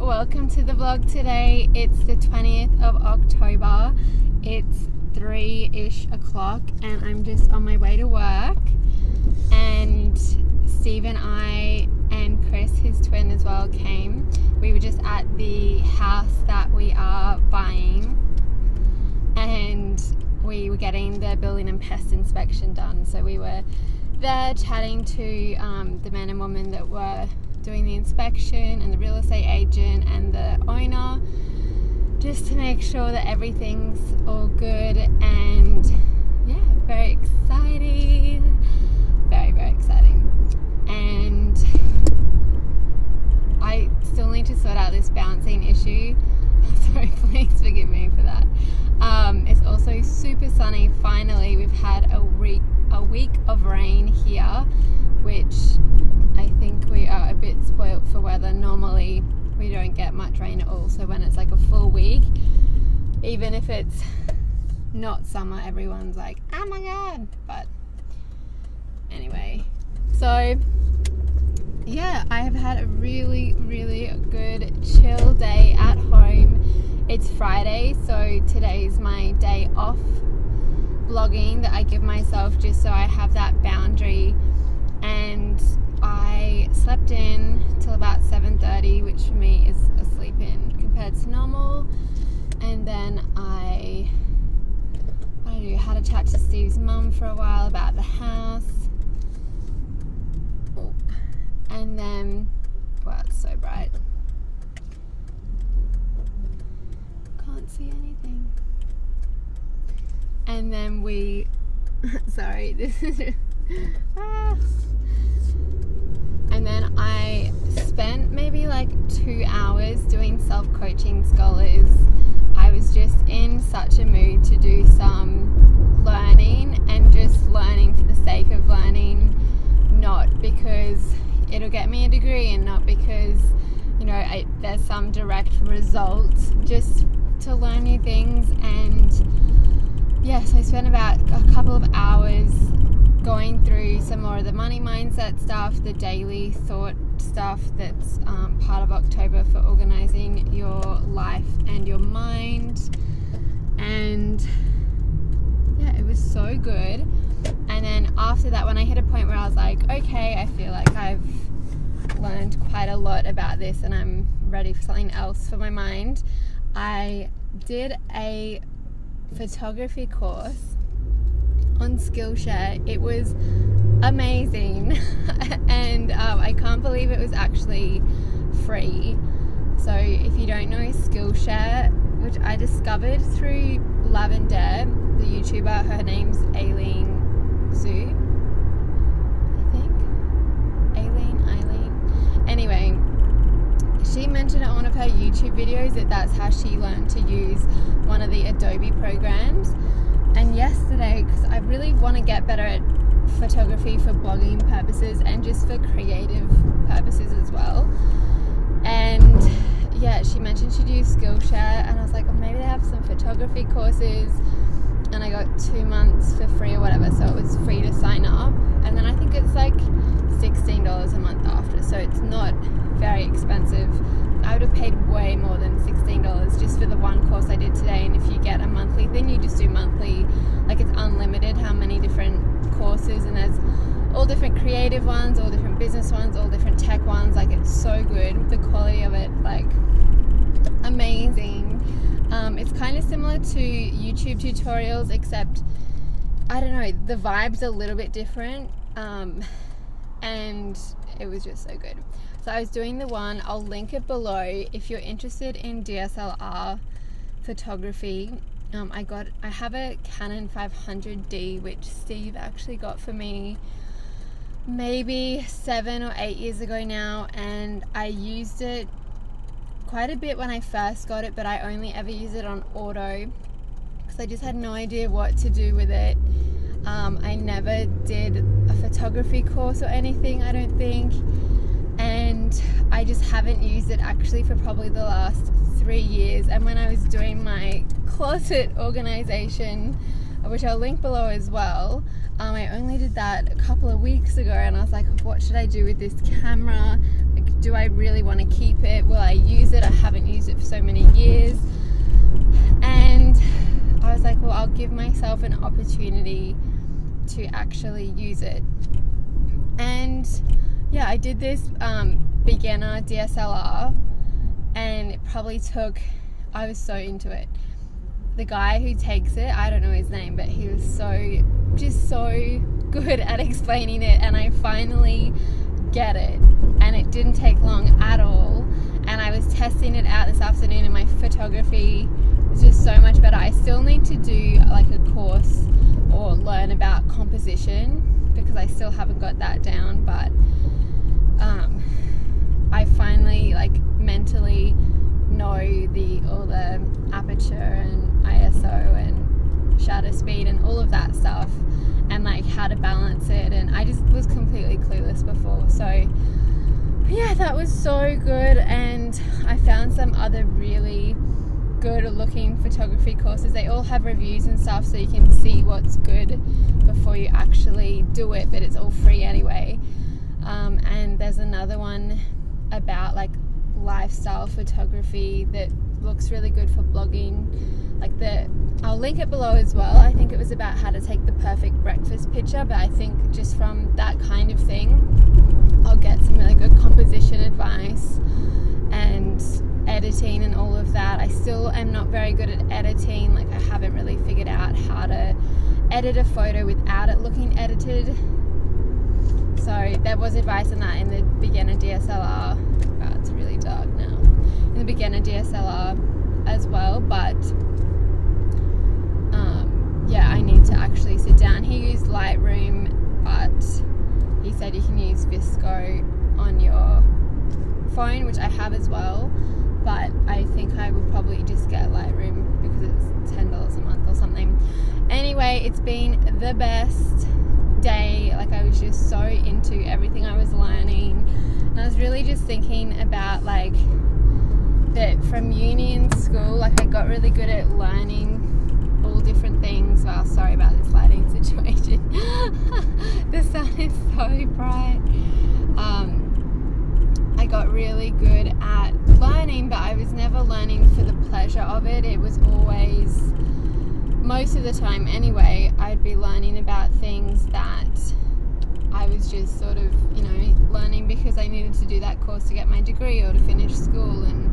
welcome to the vlog today. It's the 20th of October. It's 3-ish o'clock and I'm just on my way to work, and Steve and I and Chris, his twin as well, came. We were just at the house that we are buying and we were getting the building and pest inspection done. So we were there chatting to the man and woman that were doing the inspection and the real estate agent and the owner, just to make sure that everything's all good. And yeah, very exciting, very exciting. And I still need to sort out this bouncing issue, so please forgive me for that. It's also super sunny. Finally, we've had a week of rain here, which I think we are a bit spoilt for weather. Normally we don't get much rain at all, so when it's like a full week, even if it's not summer, everyone's like, oh my god. But anyway, so yeah, I have had a really good chill day at home. It's Friday, so today's my day off vlogging that I give myself, just so I have that boundary. And I slept in till about 7:30, which for me is a sleep in compared to normal. And then I had a chat to Steve's mum for a while about the house. Oh. And then, wow, it's so bright. Can't see anything. And then we, sorry, this is, and then I spent maybe like 2 hours doing self-coaching scholars. I was just in such a mood to do some learning, and just learning for the sake of learning, not because it'll get me a degree and not because, you know, there's some direct result, just to learn new things. And yes, I spent about a couple of hours going through some more of the money mindset stuff, the daily thought stuff that's part of October for organizing your life and your mind. And yeah, it was so good. And then after that, when I hit a point where I was like, okay, I feel like I've learned quite a lot about this and I'm ready for something else for my mind, I did a photography course on Skillshare. It was amazing and I can't believe it was actually free. So if you don't know Skillshare, which I discovered through Lavender, the YouTuber, her name's Eileen Zhu, I think. Eileen. Anyway, she mentioned on one of her YouTube videos that that's how she learned to use one of the Adobe programs. And yesterday, because I really want to get better at photography for blogging purposes and just for creative purposes as well. And yeah, she mentioned she'd use Skillshare, and I was like, oh, maybe they have some photography courses. And I got 2 months for free or whatever, so it was free to sign up. And then I think it's like $16 a month after, so it's not very expensive. I would have paid way more than $16 just for the one course I did today. And if you get a monthly thing, you just do monthly. Like, it's unlimited how many different courses, and there's all different creative ones, all different business ones, all different tech ones. Like, it's so good. The quality of it, like, amazing. It's kind of similar to YouTube tutorials, except, I don't know, the vibe's a little bit different. And it was just so good. So I was doing the one, I'll link it below if you're interested in DSLR photography. I have a Canon 500D, which Steve actually got for me maybe 7 or 8 years ago now, and I used it quite a bit when I first got it, but I only ever used it on auto because I just had no idea what to do with it. I never did a photography course or anything, I don't think, and I just haven't used it actually for probably the last 3 years. And when I was doing my closet organization, which I'll link below as well, I only did that a couple of weeks ago, and I was like, what should I do with this camera? Like, do I really want to keep it? Will I use it? I haven't used it for so many years. And I was like, well, I'll give myself an opportunity to actually use it. And yeah, I did this beginner DSLR, and it probably took, I was so into it. The guy who takes it, I don't know his name, but he was so good at explaining it, and I finally get it, and it didn't take long at all. And I was testing it out this afternoon, and my photography is just so much better. I still need to do like a course or learn about composition, because I still haven't got that down, but I finally like mentally know all the aperture and ISO and shutter speed and all of that stuff, and like how to balance it, and I just was completely clueless before. So yeah, that was so good. And I found some other really good looking photography courses. They all have reviews and stuff, so you can see what's good before you actually do it, but it's all free anyway. And there's another one about like lifestyle photography that looks really good for blogging. I'll link it below as well. I think it was about how to take the perfect breakfast picture, but I think just from that kind of thing I'll get some really good composition advice and editing and all of that. I still am not very good at editing. Like, I haven't really figured out how to edit a photo without it looking edited. So there was advice on that in the beginner DSLR. Wow, it's really dark now. In the beginner DSLR as well, but yeah, I need to actually sit down. He used Lightroom, but he said you can use Visco on your phone, which I have as well, but I think I will probably just get Lightroom because it's $10 a month or something. Anyway, it's been the best day. Like, I was just so into everything I was learning, and I was really just thinking about like that from uni and school. Like, I got really good at learning all different things. Well, sorry about this lighting situation. The sun is so bright. I got really good at learning, but I was never learning for the pleasure of it. It was always, most of the time anyway, I'd be learning about things that I was just sort of, learning because I needed to do that course to get my degree or to finish school. And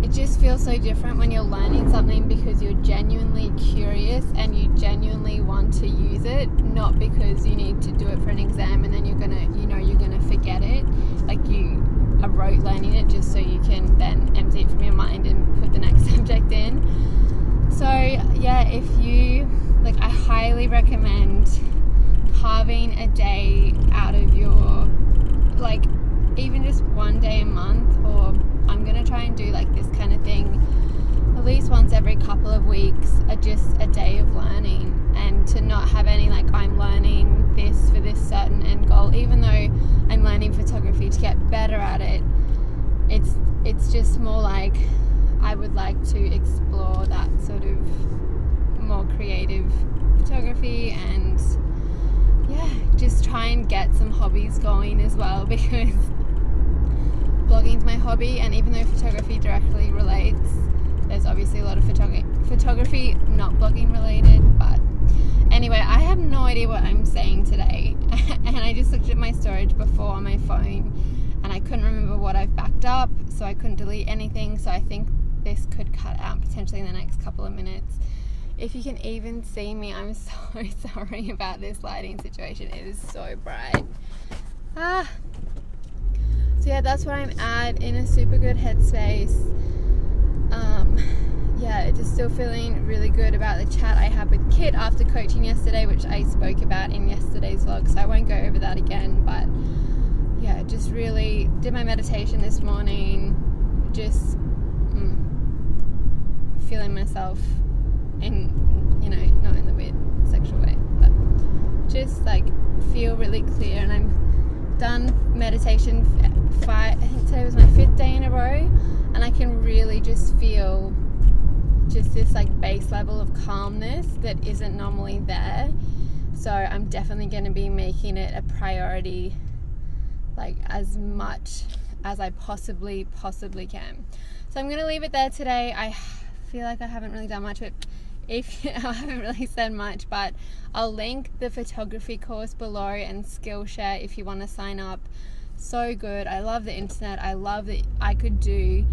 it just feels so different when you're learning something because you're genuinely curious and you genuinely want to use it, not because you need to do it for an exam and then you're gonna forget it. Like, you are rote learning it just so you can then empty it from your mind and put the next subject in. So yeah, if you like, I highly recommend carving a day out of your, like, even just one day a month, or I'm gonna try and do like this kind of thing at least once every couple of weeks, just a day of learning, and to not have any like, I'm learning this for this certain end goal. Even though I'm learning photography to get better at it, it's just more like I would like to explore that sort of more creative photography, and yeah, just try and get some hobbies going as well, because blogging's my hobby, and even though photography directly relates, there's obviously a lot of photography not blogging related. But anyway, I have no idea what I'm saying today and I just looked at my storage before on my phone and I couldn't remember what I've backed up, so I couldn't delete anything. So I think this could cut out potentially in the next couple of minutes. If you can even see me, I'm so sorry about this lighting situation. It is so bright. So yeah, that's where I'm at, in a super good headspace. Yeah, just still feeling really good about the chat I had with Kit after coaching yesterday, which I spoke about in yesterday's vlog, so I won't go over that again. But yeah, just really did my meditation this morning, just feeling myself in, not in the weird sexual way, but just like feel really clear. And I'm done meditation I think today was my 5th day in a row, and I can really just feel just this like base level of calmness that isn't normally there. So I'm definitely going to be making it a priority, like as much as I possibly can. So I'm going to leave it there today. I feel like I haven't really done much, but I haven't really said much, but I'll link the photography course below and Skillshare if you want to sign up. So good. I love the internet. I love that I could do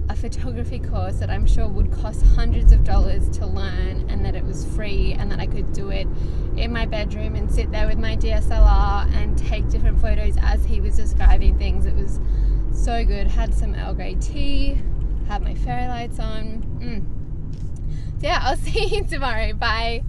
a photography course that I'm sure would cost hundreds of dollars to learn, and that it was free, and that I could do it in my bedroom and sit there with my DSLR and take different photos as he was describing things. It was so good. Had some Earl Grey tea, had my fairy lights on. So yeah, I'll see you tomorrow. Bye.